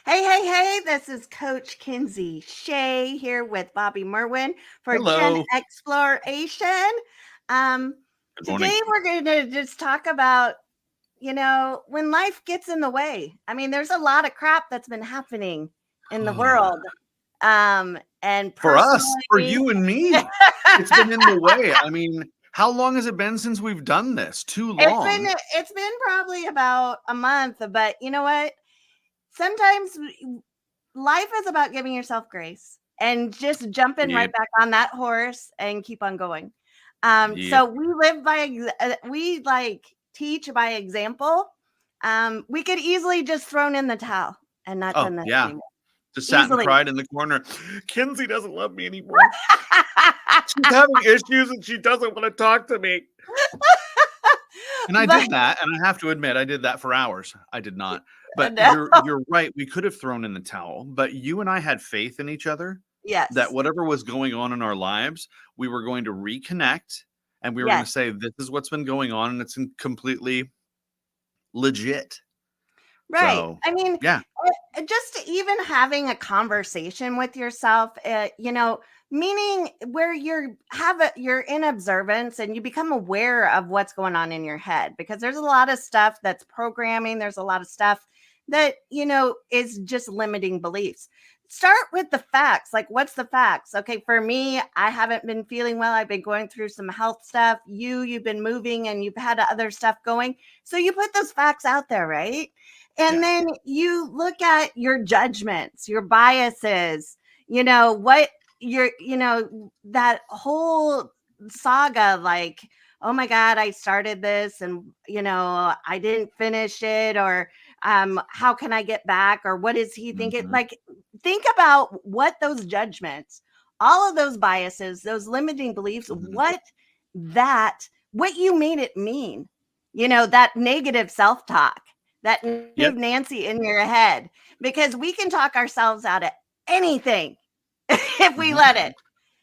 Hey, this is Coach Kinsey. Shae here with Bobby Merwin for Hello. gen-x-ploration. Um, Good morning. Today we're going to just talk about, when life gets in the way. I mean, there's a lot of crap that's been happening in the world. And For us, for personally, you and me, it's been in the way. I mean, how long has it been since we've done this? Too long. it's been probably about a month, but you know what? Sometimes life is about giving yourself grace and just jumping right Yep. back on that horse and keep on going. Yep. So we live by, we like teach by example. We could easily just thrown in the towel and not Oh, done this yeah. anymore. Just sat and Easily. cried in the corner. Kinsey doesn't love me anymore. She's having issues and she doesn't want to talk to me. And I But did that, and I have to admit, I did that for hours. I did not. But no. you're right. We could have thrown in the towel, but you and I had faith in each other that Yes. whatever was going on in our lives, we were going to reconnect and we were going Yes. to say, this is what's been going on, and it's completely legit. Right. So, I mean, yeah. just even having a conversation with yourself, meaning where you're in observance and you become aware of what's going on in your head, because there's a lot of stuff that's programming. There's a lot of stuff that, is just limiting beliefs. Start with the facts. Like, what's the facts? Okay, for me, I haven't been feeling well. I've been going through some health stuff. You've been moving and you've had other stuff going. So you put those facts out there, right? And Yeah. then you look at your judgments, your biases, what that whole saga, like, oh my God, I started this and, I didn't finish it, or how can I get back? Or what is he thinking? Mhm. Like, think about what those judgments, all of those biases, those limiting beliefs, Mhm. what you made it mean, that negative self-talk, that Yep. negative Nancy in your head, because we can talk ourselves out of anything if we Mhm. let it.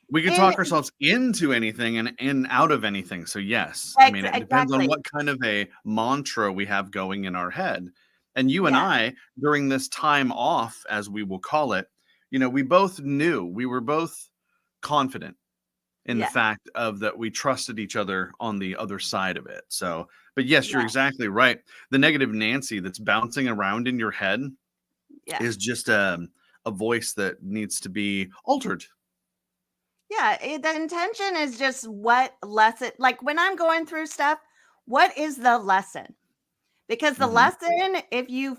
We could And talk ourselves into anything and out of anything. So, yes, I mean, it depends on exactly. what kind of a mantra we have going in our head. And you and Yeah. I, during this time off, as we will call it, we both knew, we were both confident in the Yeah. fact of that we trusted each other on the other side of it. So, but yes, you're Yeah. exactly right. The negative Nancy that's bouncing around in your head Yeah. is just a voice that needs to be altered. Yeah. The intention is just what lesson, like when I'm going through stuff, what is the lesson? Because the Hmm. lesson, if you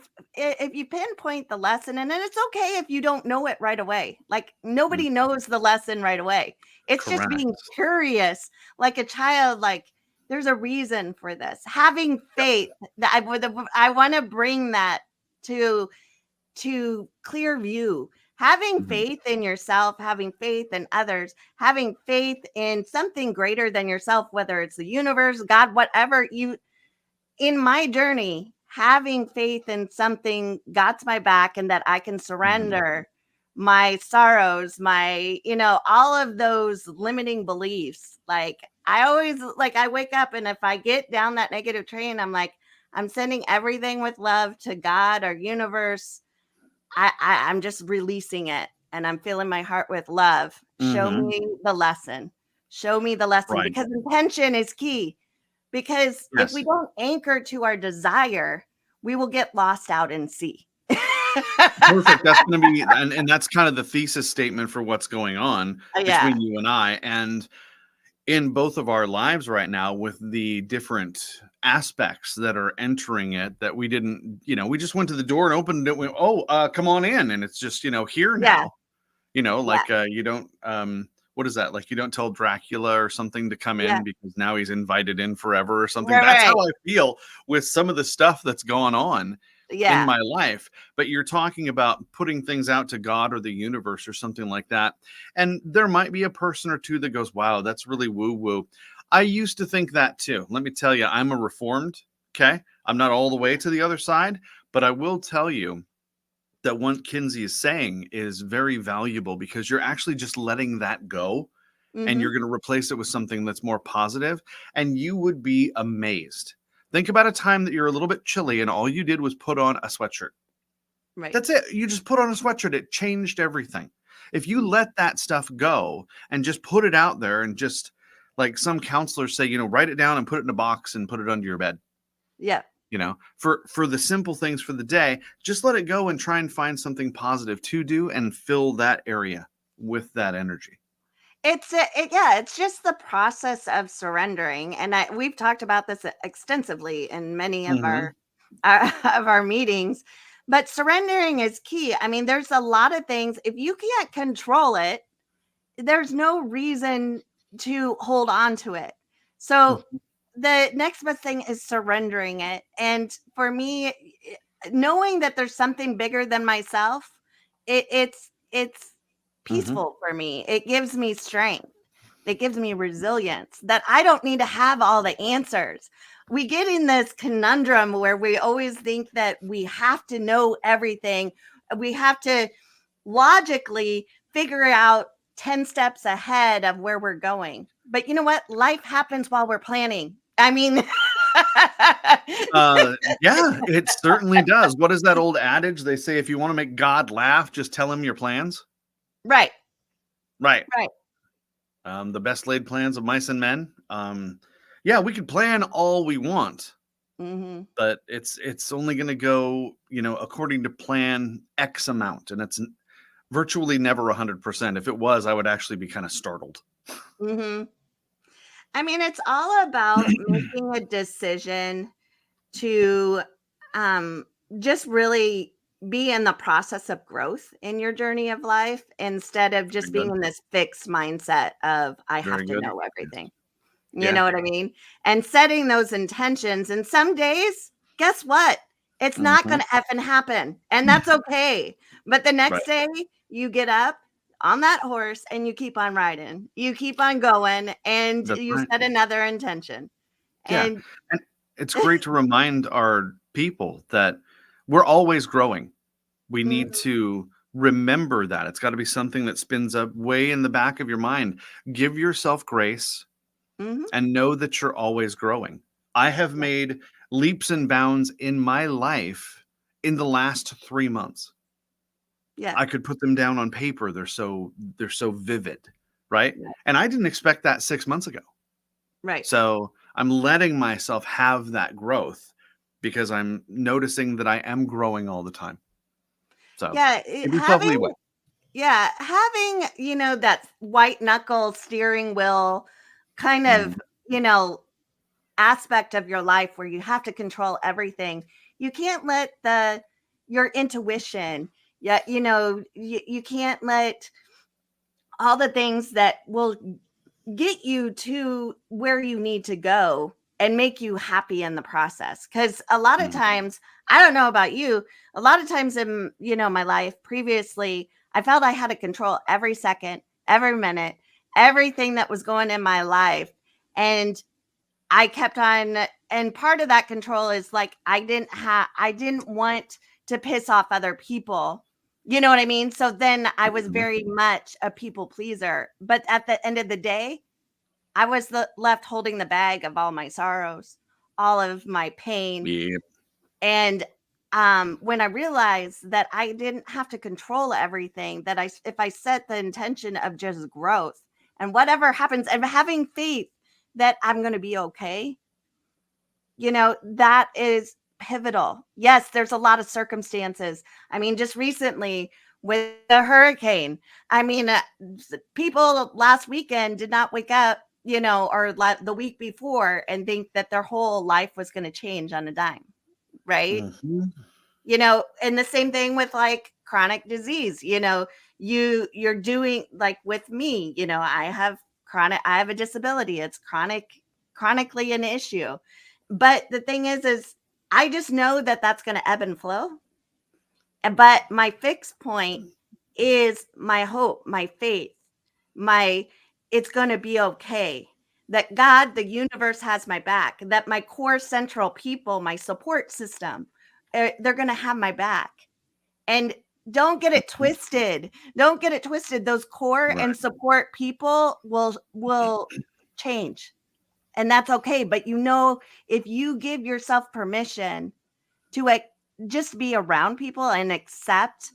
pinpoint the lesson, and then it's okay if you don't know it right away. Like, nobody knows the lesson right away. It's just being Correct. curious, like a child. Like, there's a reason for this. Having Yep. faith. That I want to bring that to clear view. Having Mhm. faith in yourself, having faith in others, having faith in something greater than yourself, whether it's the universe, God, whatever you, in my journey, having faith in something God's my back and that I can Mhm. surrender my sorrows, my, all of those limiting beliefs. Like, I always, like, I wake up and if I get down that negative train, I'm like, I'm sending everything with love to God or universe. I'm just releasing it and I'm filling my heart with love. Show Mhm. me the lesson. Show me the lesson, Right. because intention is key. Because if we Yes. don't anchor to our desire, we will get lost out in sea. Perfect. That's gonna be and that's kind of the thesis statement for what's going on Yeah. between you and I, and in both of our lives right now with the different aspects that are entering it that we didn't, we just went to the door and opened it, went, "Oh, come on in," and it's just, here Yeah. now. Yeah. Like, you don't, what is that? Like, you don't tell Dracula or something to come Yeah. in because now he's invited in forever or something. Right. That's Right. how I feel with some of the stuff that's gone on in Yeah. my life. But you're talking about putting things out to God or the universe or something like that. And there might be a person or two that goes, wow, that's really woo woo. I used to think that too. Let me tell you, I'm a reformed. Okay. I'm not all the way to the other side, but I will tell you that what Kinsey is saying is very valuable because you're actually just letting that go and Mm-hmm. you're going to replace it with something that's more positive, and you would be amazed. Think about a time that you're a little bit chilly and all you did was put on a sweatshirt. Right. That's it. You just put on a sweatshirt. It changed everything. If you let that stuff go and just put it out there and just like some counselors say, write it down and put it in a box and put it under your bed. Yeah. For the simple things for the day, just let it go and try and find something positive to do and fill that area with that energy. It's just the process of surrendering, and we've talked about this extensively in many of Mhm. of our meetings. But surrendering is key. I mean, there's a lot of things. If you can't control it, there's no reason to hold on to it. So Mhm. the next best thing is surrendering it. And for me, knowing that there's something bigger than myself, it's Mhm. peaceful for me. It gives me strength. It gives me resilience that I don't need to have all the answers. We get in this conundrum where we always think that we have to know everything. We have to logically figure out 10 steps ahead of where we're going. But you know what? Life happens while we're planning. I mean, Yeah, it certainly does. What is that old adage? They say if you want to make God laugh, just tell him your plans. right, Right. right. The best laid plans of mice and men. Yeah, we could plan all we want, Hmm. but it's only going to go, according to plan X amount, and it's virtually never 100%. If it was, I would actually be kind of startled. Hmm. I mean, it's all about making a decision to um, just really be in the process of growth in your journey of life instead of just Very being good. in this fixed mindset of I have Very to good. know everything. You Yeah. know what I mean? And setting those intentions. And some days, guess what? It's not Hmm. going to effing happen. And that's okay. But the Right. next day, you get up on that horse and you keep on riding. You keep on going and That's you right. set another intention. Yeah. And And it's great to remind our people that we're always growing. We need Mhm, to remember that. It's got to be something that spins up way in the back of your mind. Give yourself grace mhm, and know that you're always growing. I have yeah, made leaps and bounds in my life in the last 3 months. yeah, I could put them down on paper. They're so vivid, right? yeah, And I didn't expect that 6 months ago. right. So, I'm letting myself have that growth because I'm noticing that I am growing all the time. So, Yeah, give yourself leeway. having, that white knuckle steering wheel kind Mhm. of, you know, aspect of your life where you have to control everything. You can't let your intuition, yeah, you can't let all the things that will get you to where you need to go and make you happy in the process. Cuz a lot of Mhm. times, I don't know about you, a lot of times in, my life previously, I felt I had to control every second, every minute, everything that was going in my life. And I kept on, and part of that control is like I didn't want to piss off other people. You know what I mean? So then I was Mhm. very much a people pleaser. But at the end of the day, I was left holding the bag of all my sorrows, all of my pain. Yep. And when I realized that I didn't have to control everything, that if I set the intention of just growth and whatever happens, and having faith that I'm going to be okay, that is pivotal. Yes, there's a lot of circumstances. I mean, just recently with the hurricane, I mean, people last weekend did not wake up, or the week before and think that their whole life was going to change on a dime, right? Mhm. And the same thing with like chronic disease, you're doing like with me, I have a disability. It's chronically an issue. But the thing is I just know that that's going to ebb and flow. But my fixed point is my hope, my faith, my it's going to be okay. That God, the universe has my back, that my core central people, my support system, they're going to have my back. And don't get it Mhm. twisted. Don't get it twisted. Those core Right. and support people will change. And that's okay. But if you give yourself permission to just be around people and accept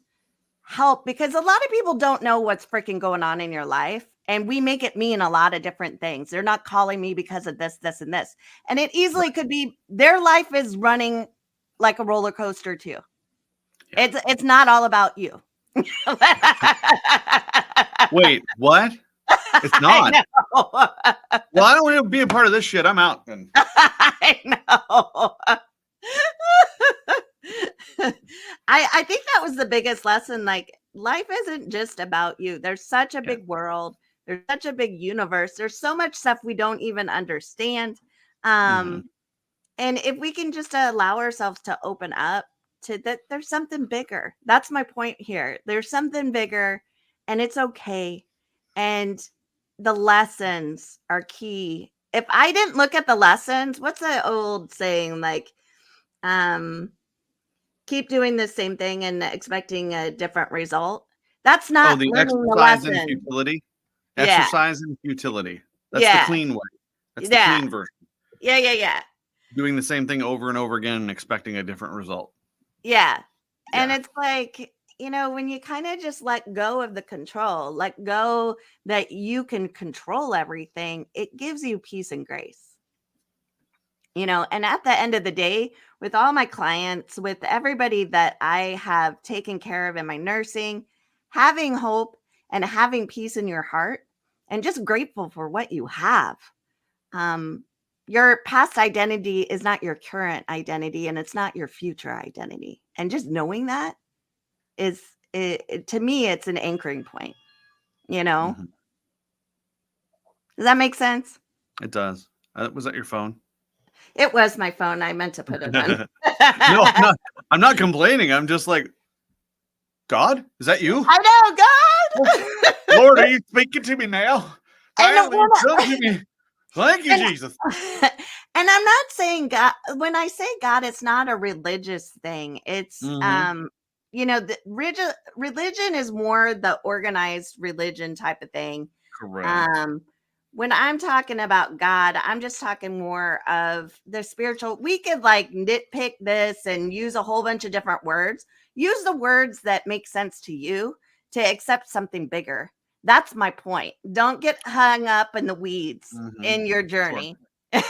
help, because a lot of people don't know what's freaking going on in your life. And we make it mean a lot of different things. They're not calling me because of this, this, and this. And it easily could be their life is running like a roller coaster too. Yeah. It's not all about you. Wait, what? It's not. Well, I don't want to be a part of this shit. I'm out. I know. I think that was the biggest lesson. Like, life isn't just about you. There's such a big world. There's such a big universe. There's so much stuff we don't even understand. And if we can just allow ourselves to open up to that, there's something bigger. That's my point here. There's something bigger, and it's okay. And the lessons are key. If I didn't look at the lessons, what's the old saying? Like, keep doing the same thing and expecting a different result. That's not the exercise and futility. Exercise and futility. That's the clean way. That's the clean version. Yeah. Doing the same thing over and over again and expecting a different result. Yeah. And it's like, when you kind of just let go of the control, let go that you can control everything, it gives you peace and grace. And at the end of the day, with all my clients, with everybody that I have taken care of in my nursing, having hope and having peace in your heart and just grateful for what you have. Your past identity is not your current identity, and it's not your future identity. And just knowing that is, to me, it's an anchoring point, Does that make sense? It does. Was that your phone? It was my phone. I meant to put it on. No, I'm not complaining. I'm just like, God, is that you? I know, God. Lord, are you speaking to me now? Thank you, Jesus. And I'm not saying God. When I say God, it's not a religious thing. It's, the religion is more the organized religion type of thing. Correct. When I'm talking about God, I'm just talking more of the spiritual. We could like nitpick this and use a whole bunch of different words. Use the words that make sense to you to accept something bigger. That's my point. Don't get hung up in the weeds in your journey. Sure.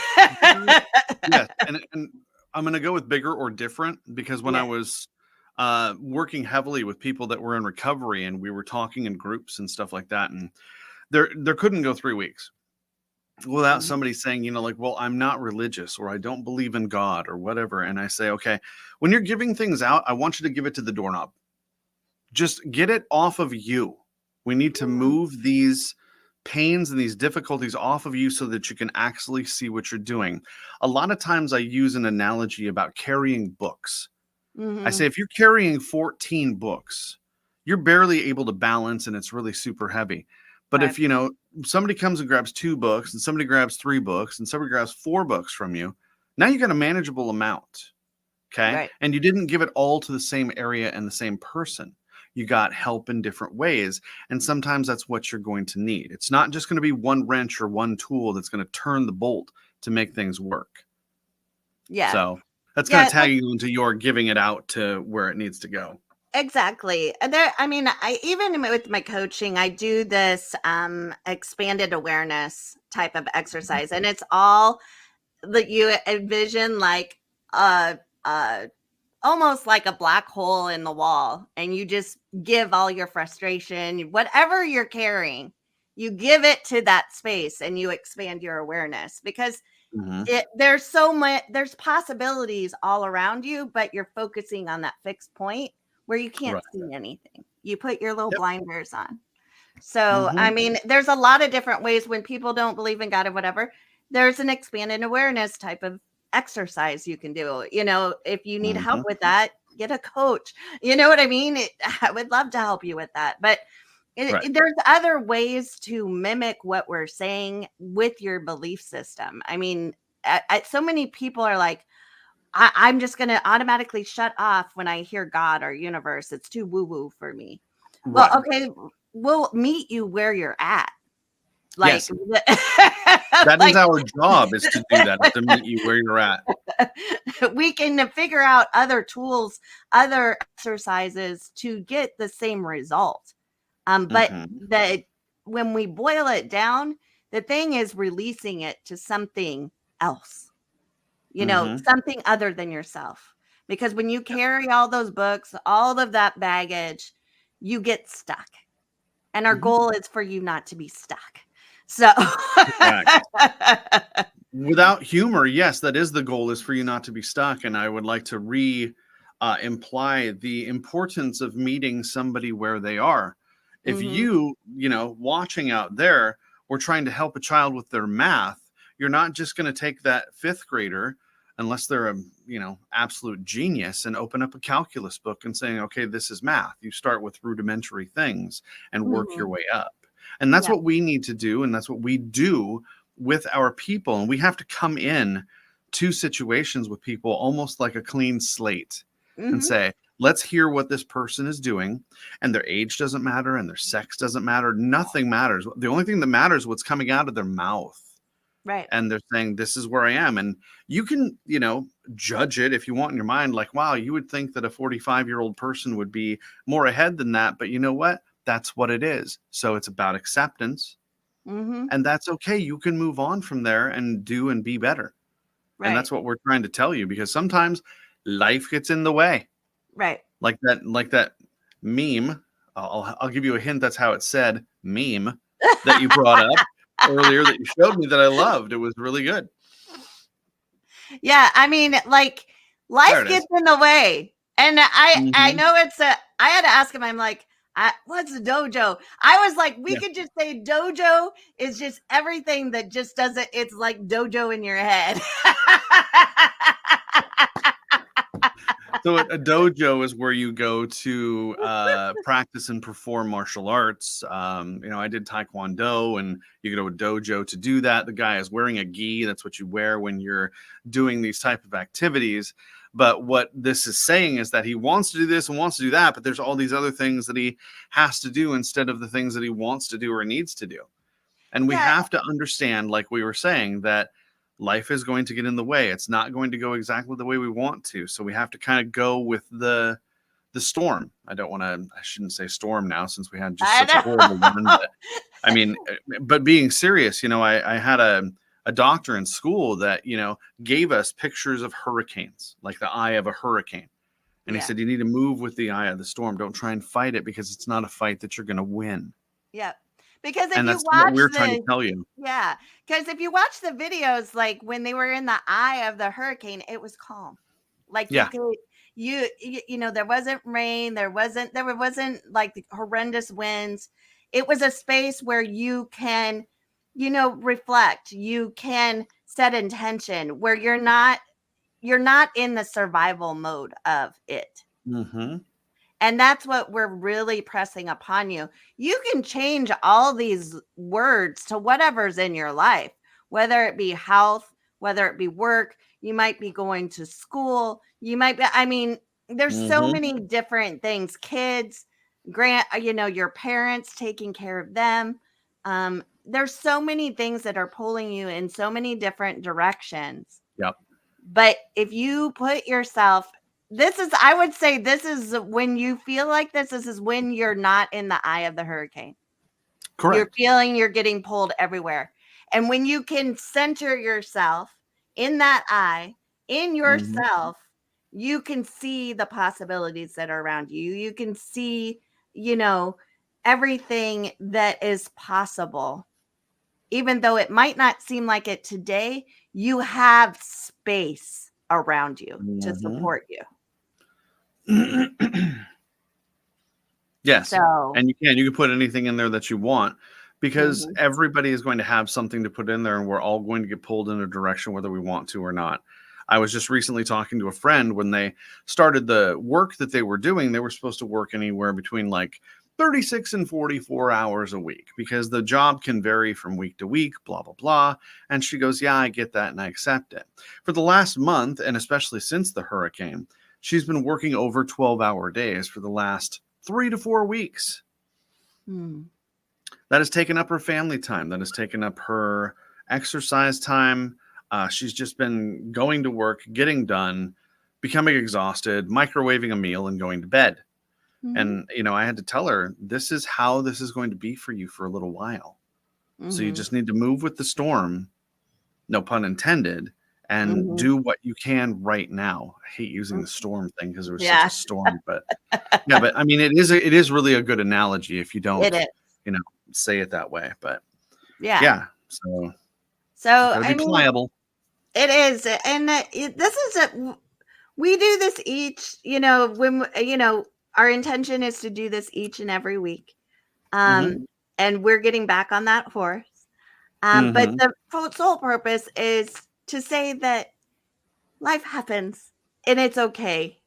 Yes. And I'm going to go with bigger or different, because when I was working heavily with people that were in recovery and we were talking in groups and stuff like that, and there couldn't go 3 weeks without somebody saying, well, I'm not religious, or I don't believe in God, or whatever. And I say, okay, when you're giving things out, I want you to give it to the doorknob. Just get it off of you. We need to move these pains and these difficulties off of you so that you can actually see what you're doing. A lot of times I use an analogy about carrying books. I say, if you're carrying 14 books, you're barely able to balance and it's really super heavy. But if, somebody comes and grabs 2 books and somebody grabs 3 books and somebody grabs 4 books from you, now you got a manageable amount. Okay. Right. And you didn't give it all to the same area and the same person. You got help in different ways. And sometimes that's what you're going to need. It's not just going to be one wrench or one tool that's going to turn the bolt to make things work. Yeah. So that's going to tag you into your giving it out to where it needs to go. Exactly. I even with my coaching, I do this expanded awareness type of exercise, and it's all that you envision like almost like a black hole in the wall, and you just give all your frustration, whatever you're carrying, you give it to that space and you expand your awareness, because there's so much, there's possibilities all around you, but you're focusing on that fixed point where you can't see anything. You put your little blinders on. So, there's a lot of different ways when people don't believe in God or whatever. There's an expanded awareness type of exercise you can do. If you need help with that, get a coach. You know what I mean? I would love to help you with that. But there's other ways to mimic what we're saying with your belief system. So many people are like, I'm just going to automatically shut off when I hear God or universe. It's too woo-woo for me. Right. Well, okay, we'll meet you where you're at. Like, yes. That is our job, is to do that, to meet you where you're at. we can figure out other tools, other exercises to get the same result. But that when we boil it down, the thing is releasing it to something else, something other than yourself. Because when you carry all those books, all of that baggage, you get stuck. And our goal is for you not to be stuck. So without humor, yes, that is the goal, is for you not to be stuck. And I would like to imply the importance of meeting somebody where they are. If you watching out there, were trying to help a child with their math, you're not just going to take that fifth grader, unless they're a absolute genius, and open up a calculus book and saying, okay, this is math. You start with rudimentary things and work your way up. And that's what we need to do. And that's what we do with our people. And we have to come in to situations with people almost like a clean slate and say, let's hear what this person is doing. And their age doesn't matter, and their sex doesn't matter. Nothing matters. The only thing that matters is what's coming out of their mouth. Right. And they're saying, this is where I am. And you can, judge it if you want in your mind, like, wow, you would think that a 45-year-old person would be more ahead than that. But you know what? That's what it is. So it's about acceptance. And that's okay. You can move on from there and do and be better. Right. And that's what we're trying to tell you, because sometimes life gets in the way. Right. Like that meme. I'll give you a hint. That's how it's said. Meme that you brought up earlier that you showed me that I loved. It was really good. Yeah. I mean, like, life gets in the way. And I know I had to ask him, I'm like, what's a dojo? I was like, we could just say dojo is just everything that just doesn't, it's like dojo in your head. So a dojo is where you go to practice and perform martial arts. I did Taekwondo, and you go to a dojo to do that. The guy is wearing a gi. That's what you wear when you're doing these type of activities. But what this is saying is that he wants to do this and wants to do that, but there's all these other things that he has to do instead of the things that he wants to do or needs to do. And we have to understand, like we were saying, that life is going to get in the way. It's not going to go exactly the way we want to. So we have to kind of go with the storm. I shouldn't say storm now, since we had just such a horrible one. But being serious, I had a doctor in school that, gave us pictures of hurricanes, like the eye of a hurricane. And he said, you need to move with the eye of the storm. Don't try and fight it, because it's not a fight that you're going to win. Yeah. Because if and you that's watch what we're trying to tell you. Yeah. Because if you watch the videos, like when they were in the eye of the hurricane, it was calm. Like you could, there wasn't rain. There wasn't like the horrendous winds. It was a space where you can, reflect. You can set intention, where you're not in the survival mode of it. And that's what we're really pressing upon you. You can change all these words to whatever's in your life, whether it be health, whether it be work. You might be going to school. You might be, there's so many different things. Kids, your parents, taking care of them. There's so many things that are pulling you in so many different directions. Yep. But if you put yourself, I would say this is when you feel like this is when you're not in the eye of the hurricane. Correct. You're feeling you're getting pulled everywhere. And when you can center yourself in that eye, in yourself, you can see the possibilities that are around you. You can see, everything that is possible. Even though it might not seem like it today, you have space around you to support you. Yes. And you can put anything in there that you want, because everybody is going to have something to put in there, and we're all going to get pulled in a direction whether we want to or not. I was just recently talking to a friend. When they started the work that they were doing, they were supposed to work anywhere between like 36 and 44 hours a week, because the job can vary from week to week, blah, blah, blah. And she goes, yeah, I get that and I accept it. For the last month, and especially since the hurricane, she's been working over 12-hour days for the last 3 to 4 weeks. That has taken up her family time. That has taken up her exercise time. She's just been going to work, getting done, becoming exhausted, microwaving a meal, and going to bed. Mhm. And, I had to tell her, this is how this is going to be for you for a little while. So you Mhm. just need to move with the storm, no pun intended, and Mhm. do what you can right now. I hate using the storm thing because there was such Yeah. a storm, but yeah, but I mean, it is really a good analogy if you It don't, is. say it that way. But Yeah. yeah, so just So, got to I be mean, pliable. it is. And this is we do this each, when, our intention is to do this each and every week. Hmm. And we're getting back on that horse. But Hmm. the sole purpose is to say that life happens and it's okay.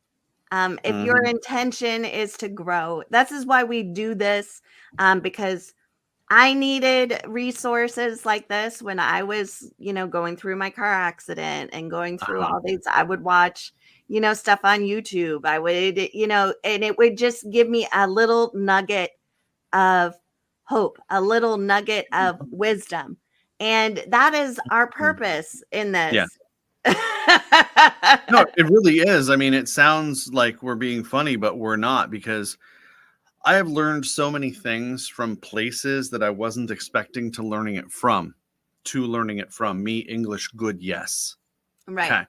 If your Hmm. intention is to grow, this is why we do this, because I needed resources like this when I was, going through my car accident and going through Uh-huh. all these. I would watch, stuff on YouTube. I would, and it would just give me a little nugget of hope, a little nugget of wisdom. And that is our purpose in Yeah. this. No, it really is. I mean, it sounds like we're being funny, but we're not, because I have learned so many things from places that I wasn't expecting to learning it from, me, English good, yes. Right. Okay.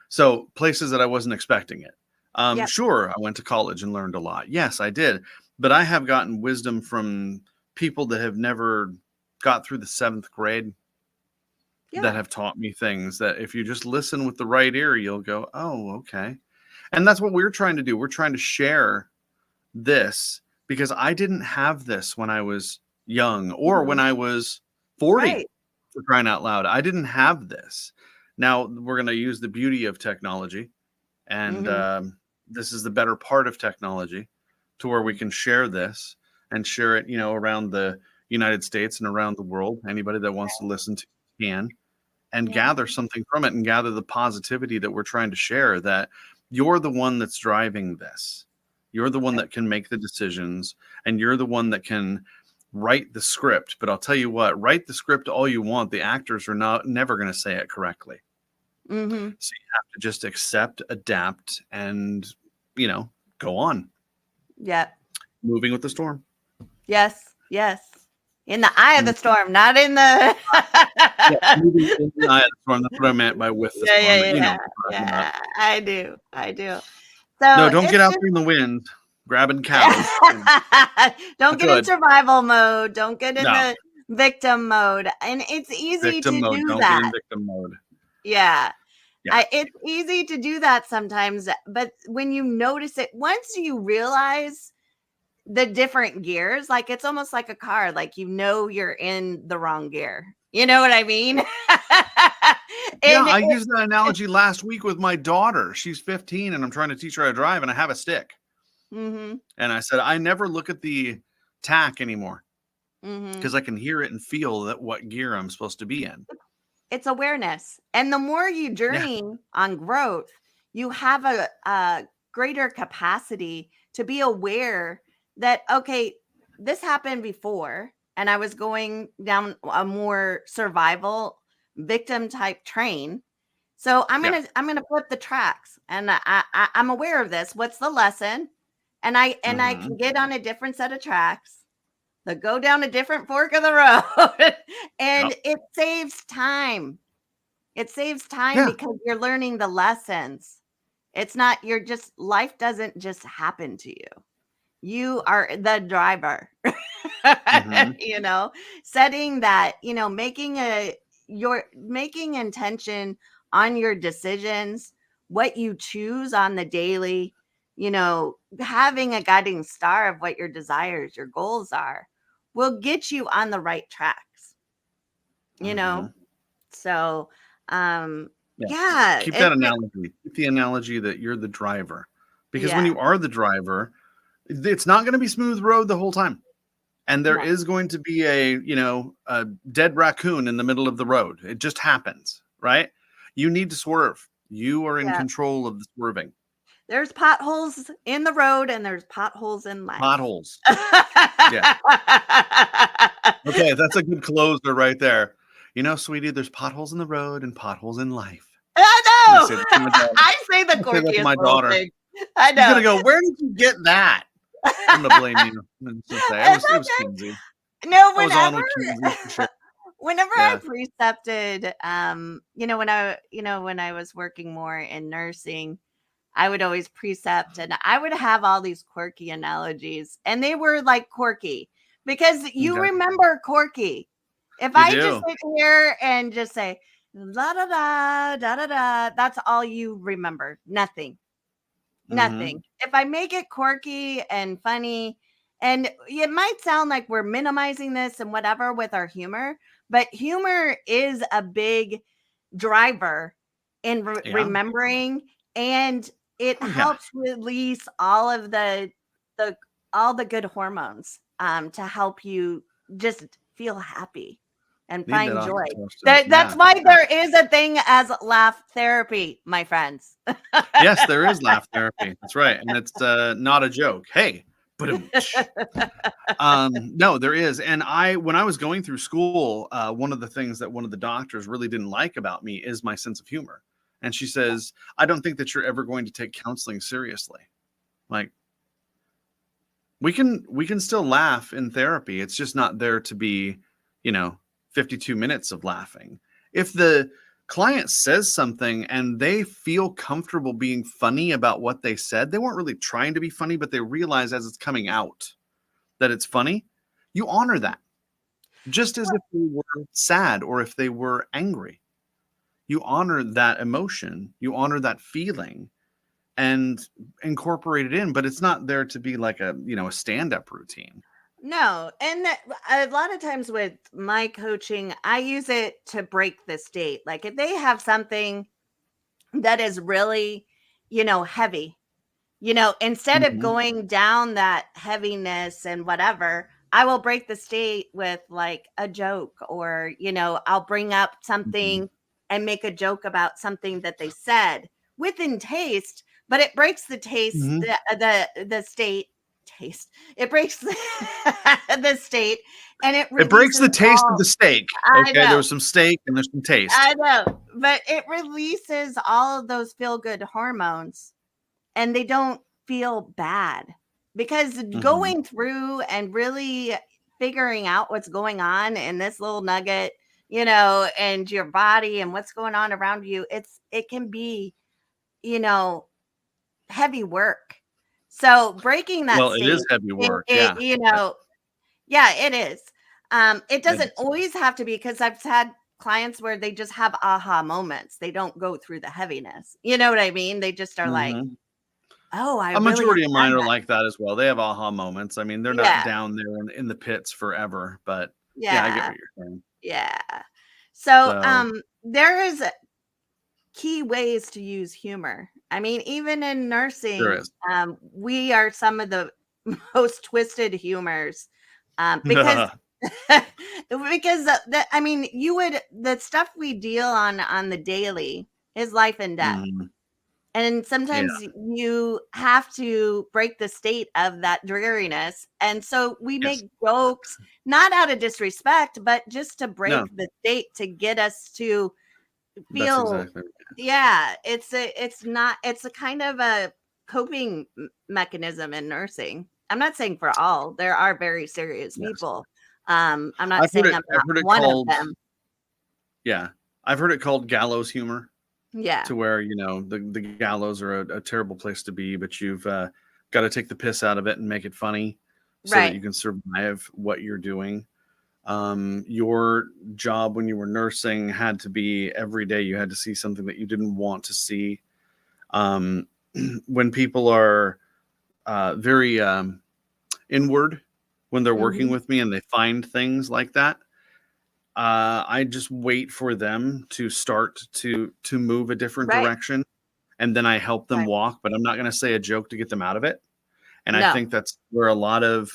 So places that I wasn't expecting it. Yep. Sure, I went to college and learned a lot. Yes, I did. But I have gotten wisdom from people that have never got through the 7th grade, that Yeah. have taught me things that if you just listen with the right ear, you'll go, oh, okay. And that's what we're trying to do. We're trying to share this because I didn't have this when I was young or when Mhm. I was 40, Right. for crying out loud. I didn't have this. Now we're going to use the beauty of technology, and Mhm. this is the better part of technology, to where we can share this and share it, around the United States and around the world. Anybody that wants to listen to can, and Yeah. gather something from it and gather the positivity that we're trying to share, that you're the one that's driving this. You're the one Right. that can make the decisions, and you're the one that can write the script. But I'll tell you what, write the script all you want. The actors are never going to say it correctly. Mhm. So you have to just accept, adapt, and, go on, Yep. moving with the storm. Yes. Yes. In the eye of Mm. the storm, not in the. Yeah, moving in the eye of the storm. That's what I meant by with the Yeah, storm. yeah, But you know yeah, what I'm talking about. yeah. I do. I do. No, So don't get it's out just there in the wind grabbing cows. don't Not get in good. survival mode. Don't get in No, the victim mode. And it's easy victim to mode. do Don't get in that. victim mode. Yeah. Yeah. It's easy to do that sometimes, but when you notice it, once you realize the different gears, like it's almost like a car, like you're in the wrong gear. You know what I mean? Yeah, And I used that analogy last week with my daughter. She's 15 and I'm trying to teach her how to drive, and I have a stick. mhm, And I said, I never look at the tack anymore mhm. because I can hear it and feel that what gear I'm supposed to be in. It's awareness. And the more you Yeah. journey on growth, you have a greater capacity to be aware that, okay, this happened before, and I was going down a more survival victim type train. So Yeah. I'm gonna flip the tracks, and I'm aware of this. What's the lesson? And I Hmm. can get on a different set of tracks that go down a different fork of the road, and Yep. it saves time. It saves time Yeah. because you're learning the lessons. It's not you're just life doesn't just happen to you. You are the driver. Hmm. you know, Setting that, making intention on your decisions, what you choose on the daily, having a guiding star of what your desires, your goals are, will get you on the right tracks, you know? Hmm. So, um, Yeah. yeah, Keep that analogy. Keep the analogy that you're the driver. Because when yeah, you are the driver, it's not going to be smooth road the whole time. And there no, is going to be a dead raccoon in the middle of the road. It just happens, right? You need to swerve. You are in yeah. control of the swerving. There's potholes in the road and there's potholes in life. Potholes. Yeah. Okay, that's a good closer right there. You know, sweetie, there's potholes in the road and potholes in life. I I say know. that to my daughter. I say the I say that to quirkiest my little daughter. thing. I She's gonna know. go, where did you get that? I'm gonna blame you. I'm just gonna say It's it was okay. Kinsey. No, I was on with Kinsey for sure. whenever I Yeah. precepted, when I was working more in nursing, I would always precept and I would have all these quirky analogies, and they were like quirky because you Okay. remember quirky. If You I just do. sit here and just say la da da da da da, that's all you remember. Nothing. Mm-hmm. Nothing. If I make it quirky and funny, and it might sound like we're minimizing this and whatever with our humor, but humor is a big driver in Yeah. remembering, and it Oh yeah. helps release all of the all the good hormones to help you just feel happy and Need that find joy. oxytocin. That's Yeah. why Yeah. there is a thing as laugh therapy, my friends. Yes, there is laugh therapy. That's right. And it's not a joke. Hey, but no, there is. And when I was going through school, one of the things that one of the doctors really didn't like about me is my sense of humor. And she says, I don't think that you're ever going to take counseling seriously. Like, we can still laugh in therapy. It's just not there to be, 52 minutes of laughing. If the client says something and they feel comfortable being funny about what they said, they weren't really trying to be funny, but they realize as it's coming out that it's funny, you honor that. Just as if they were sad or if they were angry. You honor that emotion, you honor that feeling and incorporate it in, but it's not there to be like a stand-up routine. No, and a lot of times with my coaching, I use it to break the state. Like if they have something that is really, heavy, instead of Mhm, going down that heaviness and whatever, I will break the state with like a joke, or, I'll bring up mhm, something and make a joke about something that they said within taste, but it breaks the taste, mhm. the state taste. It breaks the state, and it It breaks releases the taste of all. the steak, I okay? There know. was some steak and there's some taste. I know, but it releases all of those feel good hormones, and they don't feel bad because Mhm. going through and really figuring out what's going on in this little nugget, and your body and what's going on around you, it can be, you know, heavy work. So breaking that Well, it is state, heavy it, work, it yeah. you Yeah, know, yeah, it is. It it doesn't is. always have to be, because I've had clients where they just have aha moments. They don't go through the heaviness. You know what I mean? They just are like, Mhm. "Oh, I A really have majority of mine done are that." like that as well. They have aha moments. I mean, they're not Yeah, down there in the pits forever, but yeah, I get yeah, what you're saying. yeah. So, So, there is key ways to use humor. I mean, even in there nursing, is. we are some of the most twisted humors, because I mean, the stuff we deal on the daily is life and death. Mhm. And Yeah. sometimes you have to break the state of that dreariness. And so we Yes. make jokes, not out of disrespect, but just to No, break the state, to get us to that's feel. exactly Yeah, it's a kind of a coping mechanism in nursing. I'm not saying for all. There are very serious yes. people. I'm not saying I'm I've not heard it one of called them. yeah. I've heard it called gallows humor. Yeah. To where the gallows are a terrible place to be, but you've got to take the piss out of it and make it funny so that Right. you can survive what you're doing. Your job when you were nursing had to be every day. You had to see something that you didn't want to see. Um, when people are very inward when they're working Mhm. with me and they find things like that, I just wait for them to start to move a different Right. direction, and then I help them Right. walk, but I'm not gonna say a joke to get them out of it, and I No. think that's where a lot of,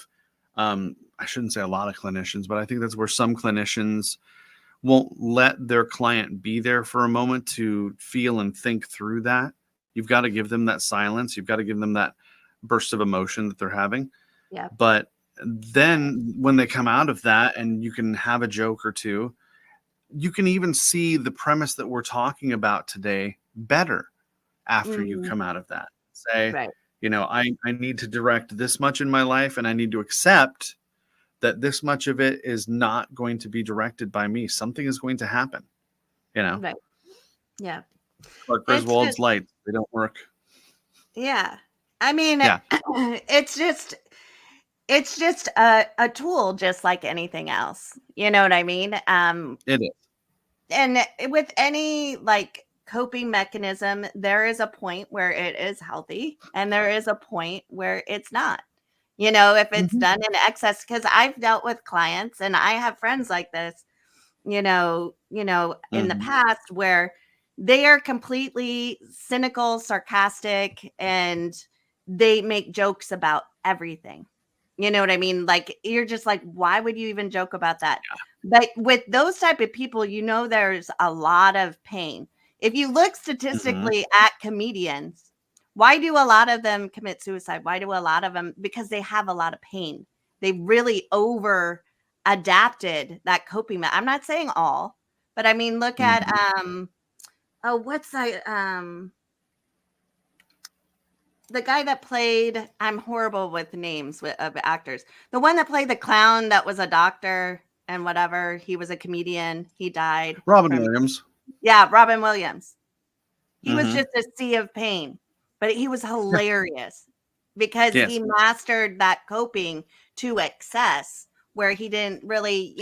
I shouldn't say a lot of clinicians, but I think that's where some clinicians won't let their client be there for a moment to feel and think through that. You've gotta give them that silence, you've gotta give them that burst of emotion that they're having, Yeah. but then when they come out of that and you can have a joke or two, you can even see the premise that we're talking about today better after you Mm, come out of that. Say, right. I need to direct this much in my life, and I need to accept that this much of it is not going to be directed by me. Something is going to happen. Right. Yeah. Clark It's just, Griswold's lights, they don't work. yeah. I mean, Yeah, it's just a tool, just like anything else. You know what I mean? it is. And with any like coping mechanism, there is a point where it is healthy and there is a point where it's not. If it's Mhm. done in excess, because I've dealt with clients and I have friends like this, in the Mhm. past where they are completely cynical, sarcastic, and they make jokes about everything. You know what I mean? Like you're just like, why would you even joke about that? But with those type of people, there's a lot of pain. If you look Mhm. statistically at comedians, why do a lot of them commit suicide? Why do a lot of them? Because they have a lot of pain. They really over adapted that coping I'm not saying all, but I mean, look at Mhm. what's that the guy that played, I'm horrible with names of actors. The one that played the clown that was a doctor and whatever, he was a comedian, he died Robin from, Williams. yeah, Robin Williams. He was Mhm. just a sea of pain, but he was hilarious because he Yes. mastered that coping to excess where he didn't really,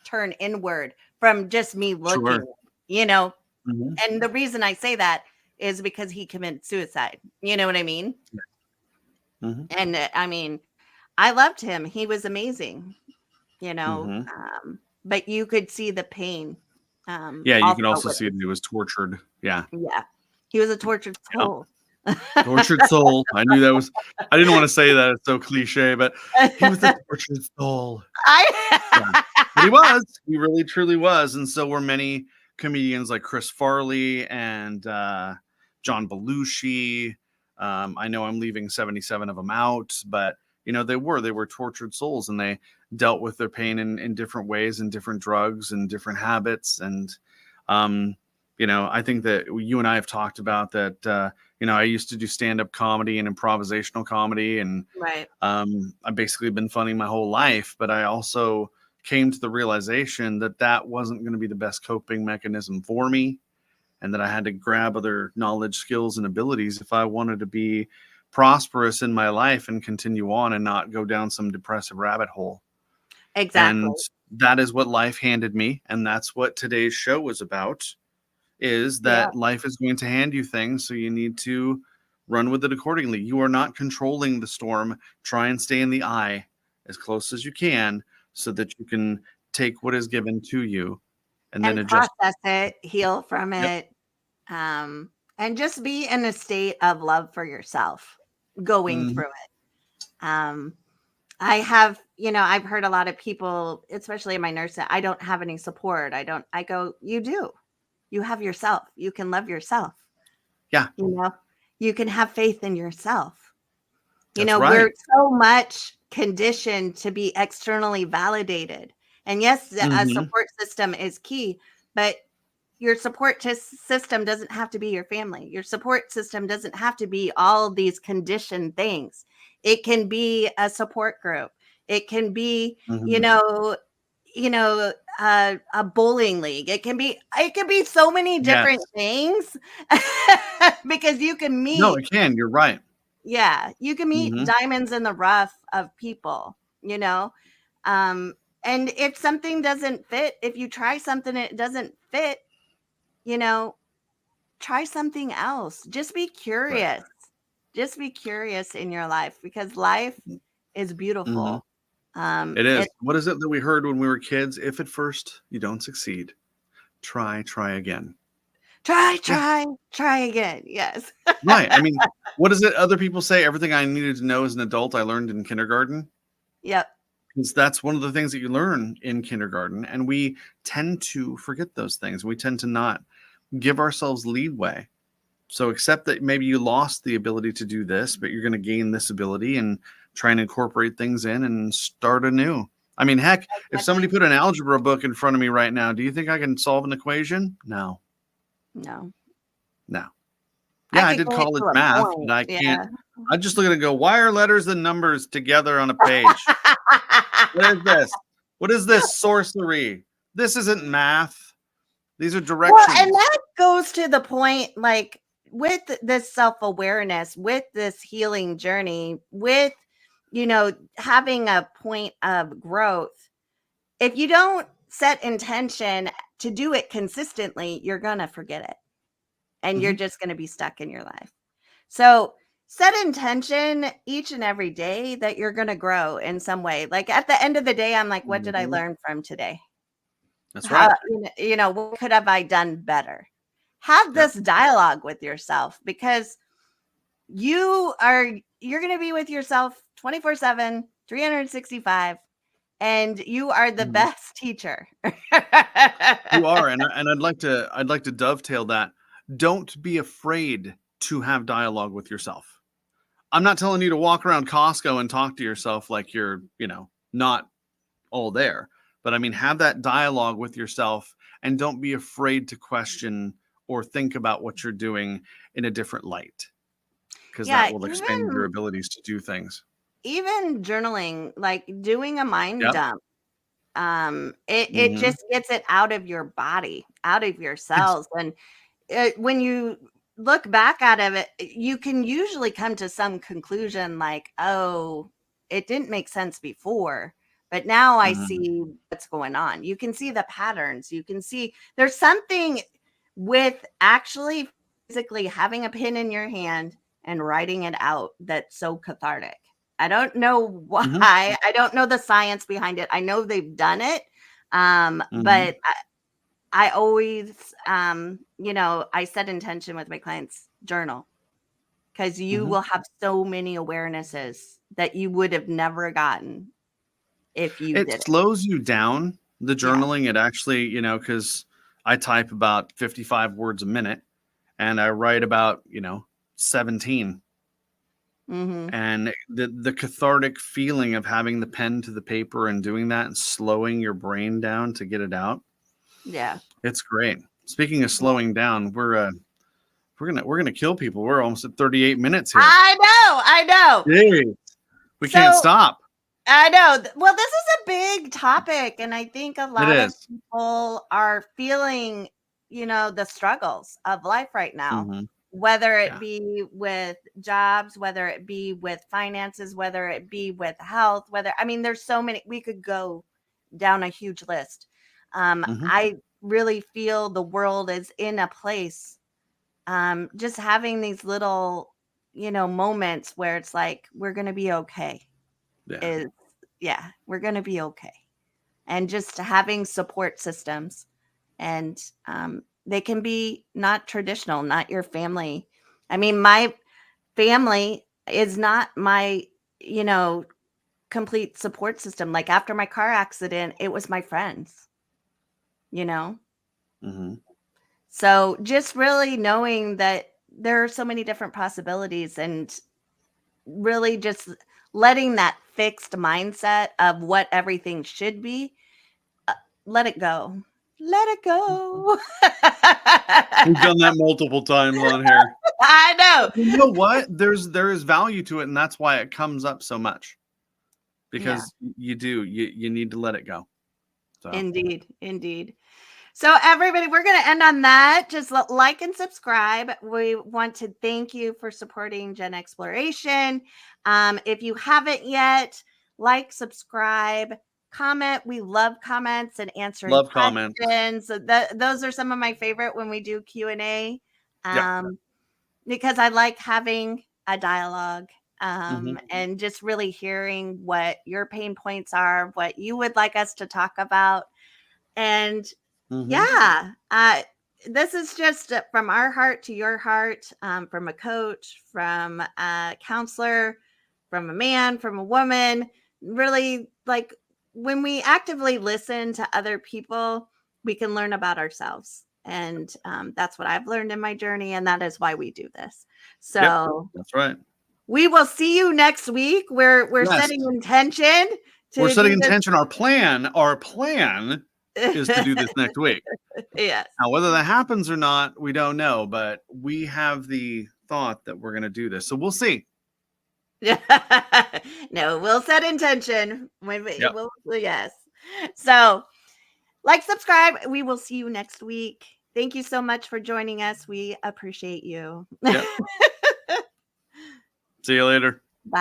turn inward from just me Sure. looking, you know. Mhm. And the reason I say that is because he committed suicide. You know what I mean? Mhm. And I mean, I loved him. He was amazing, Mhm. but you could see the pain Yeah, you can also also with see that he was tortured. Yeah. yeah. He was a tortured Yeah. soul. Tortured soul. I knew that was I didn't want to say that, it's so cliche, but he was a tortured soul. Yeah. I But he was. He really truly was, and so were many comedians like Chris Farley and, John Belushi. I know I'm leaving 77 of them out, but, they were tortured souls, and they dealt with their pain in different ways and different drugs and different habits, and, um, I think that you and I have talked about that, I used to do stand-up comedy and improvisational comedy, and right. I've basically been funny my whole life, but I also came to the realization that that wasn't going to be the best coping mechanism for me, and that I had to grab other knowledge, skills, and abilities if I wanted to be prosperous in my life and continue on and not go down some depressive rabbit hole. Exactly. And that is what life handed me, and that's what today's show was about, is Yeah. that life is going to hand you things, so you need to run with it accordingly. You are not controlling the storm. Try and stay in the eye as close as you can so that you can take what is given to you and then And adjust. process it, heal from Yep. it, and just be in a state of love for yourself going Mhm. through it. I have, I've heard a lot of people, especially in my nursing, I don't have any support. I go, you do. You have yourself. You can love yourself. Yeah, You know, you can have faith in yourself. that's right. We're so much conditioned to be externally validated. And yes, a Mhm. support system is key, but your system doesn't have to be your family. Your support system doesn't have to be all these conditioned things. It can be a support group. It can be, Mhm. a bowling league. It can be so many different Yes. things because you can No, meet, it can. You're right. yeah, you can meet Mhm. diamonds in the rough of people, you know. Um, and if something doesn't fit, if you try something and it doesn't fit, you know, try something else. Just be Right. curious. Just be curious in your life because life is Mhm. beautiful. It is. It What is it that we heard when we were kids? If at first you don't succeed, try again. try, Yeah. try, try again. Yes. Right. I mean, what is it other people say? Everything I needed to know as an adult, I learned in kindergarten. Yep. Because that's one of the things that you learn in kindergarten. And we tend to forget those things. We tend to not give ourselves leadway. So accept that maybe you lost the ability to do this, but you're going to gain this ability and try and incorporate things in and start anew. I mean, heck, if somebody Exactly. put an algebra book in front of me right now, do you think I can solve an equation? No. No. No. I Yeah, I could did get college to a math, but point. I can't. Yeah. I just look at it and go, why are letters and numbers together on a page? What is this? What is this sorcery? This isn't math. These are Well, and directions. that goes to the point, like with this self-awareness, with this healing journey, with, having a point of growth. If you don't set intention to do it consistently, you're going to forget it and you're Mhm. just going to be stuck in your life. So set intention each and every day that you're going to grow in some way. Like at the end of the day, I'm like, what did I Mhm. learn from today? That's How, right. what could have I done better? Have Yep. this dialogue with yourself because you're going to be with yourself 24/7, 365, and you are the Mhm. best teacher. You are, and I'd like to dovetail that. Don't be afraid to have dialogue with yourself. I'm not telling you to walk around Costco and talk to yourself like you're, not all there. But I mean, have that dialogue with yourself and don't be afraid to question or think about what you're doing in a different light because that Yeah, will expand your even abilities to do things. even journaling, like doing a mind Yep. dump, it Hmm. just gets it out of your body, out of your Ex- cells, and when you look back out of it, you can usually come to some conclusion like, oh, it didn't make sense before, but now I mhm. see what's going on. You can see the patterns. You can see there's something with actually physically having a pen in your hand and writing it out that's so cathartic. I don't know why. Mhm. I don't know the science behind it. I know they've done it. Mhm. But I always, I set intention with my clients journal because you Mhm. will have so many awarenesses that you would have never gotten if you It did it. slows you down, the Yeah. journaling. It actually, because I type about 55 words a minute and I write about, 17. Mm-hmm. And the cathartic feeling of having the pen to the paper and doing that and slowing your brain down to get it out, Yeah. it's great. Speaking of slowing down, we're gonna kill people. We're almost at 38 minutes here. I know. I know. Yay. We can't So stop. I know. Well, this is a big topic, and I think a It lot of is. people are feeling, the struggles of life right now, Mhm. whether it Yeah. be with jobs, whether it be with finances, whether it be with health, there's so many. We could go down a huge list. Mhm. I really feel the world is in a place, just having these little, moments where it's like we're gonna be okay Yeah. is yeah, we're going to be okay. And just having support systems and they can be not traditional, not your family. I mean, my family is not my, you know, complete support system. Like after my car accident, it was my friends, you know? Mhm. So just really knowing that there are so many different possibilities and really just letting that fixed mindset of what everything should be, uh, let it go. Let it go. We've done that multiple times on here. I know. But you know what? There is value to it, and that's why it comes up so much Yeah, because you need to let it go. So, indeed. Indeed. So, everybody, we're going to end on that. Just like and subscribe. We want to thank you for supporting Gen Exploration. If you haven't yet, like, subscribe, comment. We love comments and answering love comments. questions. So those are some of my favorite when we do Q&A, Yeah. because I like having a dialogue. Mhm. And just really hearing what your pain points are, what you would like us to talk about. And Mhm. yeah, this is just from our heart to your heart, from a coach, from a counselor, from a man, from a woman. Really, like when we actively listen to other people, we can learn about ourselves. And that's what I've learned in my journey. And that is why we do this. Yep. So That's right. we will see you next week. We're Yes. setting intention We're to setting do this. intention. Our plan is to do this next week. Yes. Now, whether that happens or not, we don't know, but we have the thought that we're going to do this. So we'll see. No, we'll set intention when we Yep. will. Yes. So, like, subscribe. We will see you next week. Thank you so much for joining us. We appreciate you. Yep. See you later. Bye.